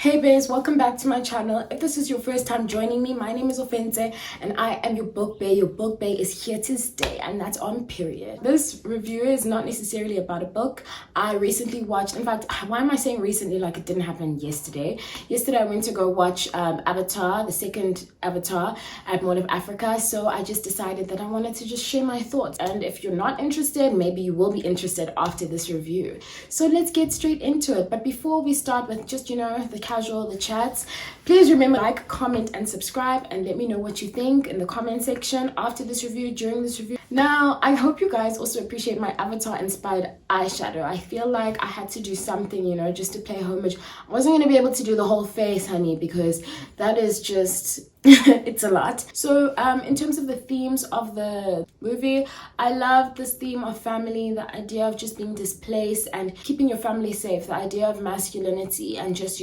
Hey Baes, welcome back to my channel. If this is your first time joining me, my name is Ofense and I am your book bae. Your book bae is here to stay, and that's on period. This review is not necessarily about a book. I recently watched, in fact, why am I saying recently like it didn't happen yesterday? Yesterday I went to go watch Avatar, the second Avatar at Mall of Africa. So I just decided that I wanted to just share my thoughts. And if you're not interested, maybe you will be interested after this review. So let's get straight into it. But before we start with just, the casual, the chats, please remember to like, comment and subscribe, and let me know what you think in the comment section after this review, during this review. Now I hope you guys also appreciate my Avatar inspired eyeshadow. I feel like I had to do something, just to pay homage. I wasn't going to be able to do the whole face, honey, because that is just it's a lot. So in terms of the themes of the movie, I love this theme of family, the idea of just being displaced and keeping your family safe, the idea of masculinity and just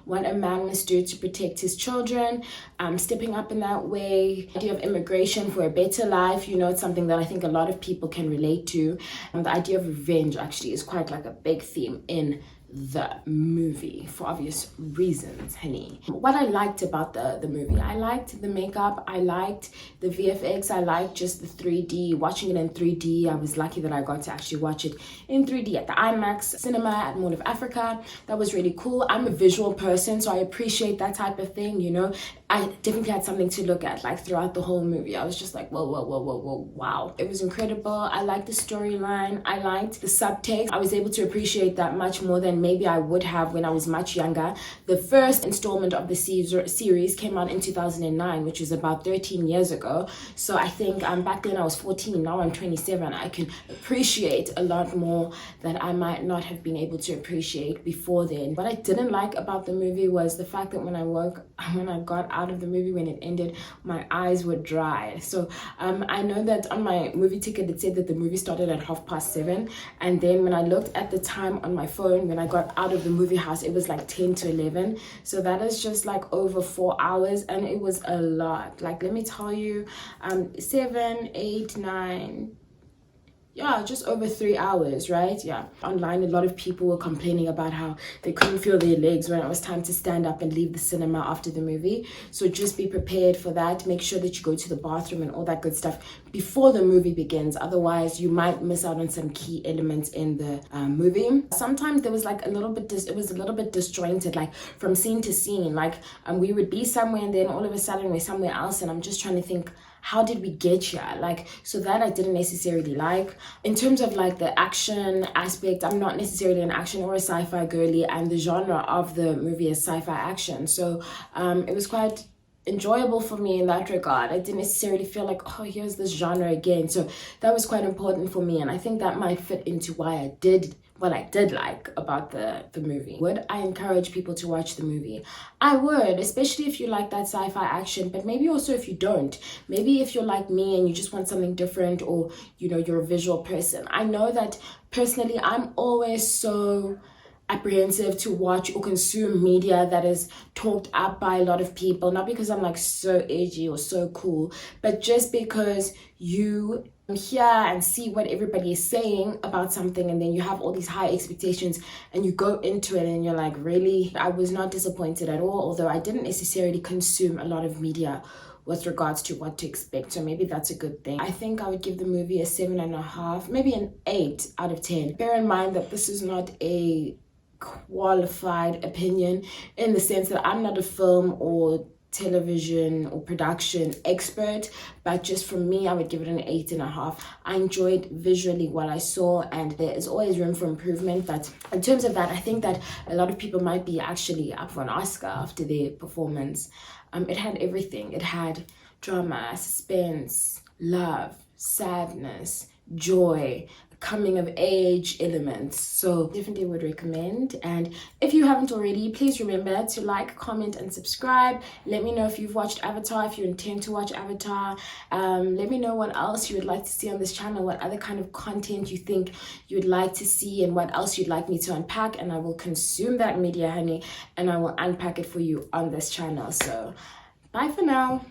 what a man must do to protect his children, stepping up in that way, the idea of immigration for a better life. It's something that I think a lot of people can relate to, and the idea of revenge actually is quite like a big theme in the movie for obvious reasons, honey. What I liked about the movie, I liked the makeup, I liked the VFX, I liked just the 3D, watching it in 3D. I was lucky that I got to actually watch it in 3D at the IMAX cinema at Mall of Africa. That was really cool. I'm a visual person, so I appreciate that type of thing. I definitely had something to look at like throughout the whole movie. I was just like, whoa, whoa, whoa, whoa, whoa, wow. It was incredible. I liked the storyline. I liked the subtext. I was able to appreciate that much more than maybe I would have when I was much younger. The first installment of the series came out in 2009, which is about 13 years ago. So I think back then I was 14, now I'm 27. I can appreciate a lot more that I might not have been able to appreciate before then. What I didn't like about the movie was the fact that when I got out of the movie, when it ended, my eyes were dry. So I know that on my movie ticket it said that the movie started at 7:30, and then when I looked at the time on my phone when I got out of the movie house, it was like 10 to 11. So that is just like over 4 hours, and it was a lot. Like, let me tell you, 7, 8, 9, yeah, just over 3 hours, right? Yeah. Online, a lot of people were complaining about how they couldn't feel their legs when it was time to stand up and leave the cinema after the movie. So just be prepared for that. Make sure that you go to the bathroom and all that good stuff before the movie begins. Otherwise, you might miss out on some key elements in the movie. Sometimes there was like it was a little bit disjointed, like from scene to scene. Like we would be somewhere and then all of a sudden we're somewhere else, and I'm just trying to think, how did we get here? Like, so that I didn't necessarily like. In terms of like the action aspect, I'm not necessarily an action or a sci-fi girly, and the genre of the movie is sci-fi action. So it was quite enjoyable for me in that regard. I didn't necessarily feel like, oh, here's this genre again. So that was quite important for me, and I think that might fit into why I did what I did like about the movie. Would I encourage people to watch the movie? I would, especially if you like that sci-fi action, but maybe also if you don't. Maybe if you're like me and you just want something different, or you're a visual person. I know that personally I'm always so apprehensive to watch or consume media that is talked up by a lot of people, not because I'm like so edgy or so cool, but just because you hear and see what everybody is saying about something, and then you have all these high expectations and you go into it and you're like, really? I was not disappointed at all, although I didn't necessarily consume a lot of media with regards to what to expect, so maybe that's a good thing. I think I would give the movie a 7.5, maybe an 8 out of 10. Bear in mind that this is not a qualified opinion, in the sense that I'm not a film or television or production expert, but just for me, I would give it an 8.5. I enjoyed visually what I saw, and there is always room for improvement, but in terms of that, I think that a lot of people might be actually up for an Oscar after their performance. It had everything. It had drama, suspense, love, sadness, joy, coming of age elements. So definitely would recommend. And if you haven't already, please remember to like, comment and subscribe. Let me know if you've watched Avatar, if you intend to watch Avatar. Let me know what else you would like to see on this channel, what other kind of content you think you'd like to see, and what else you'd like me to unpack, and I will consume that media, honey, and I will unpack it for you on this channel. So bye for now.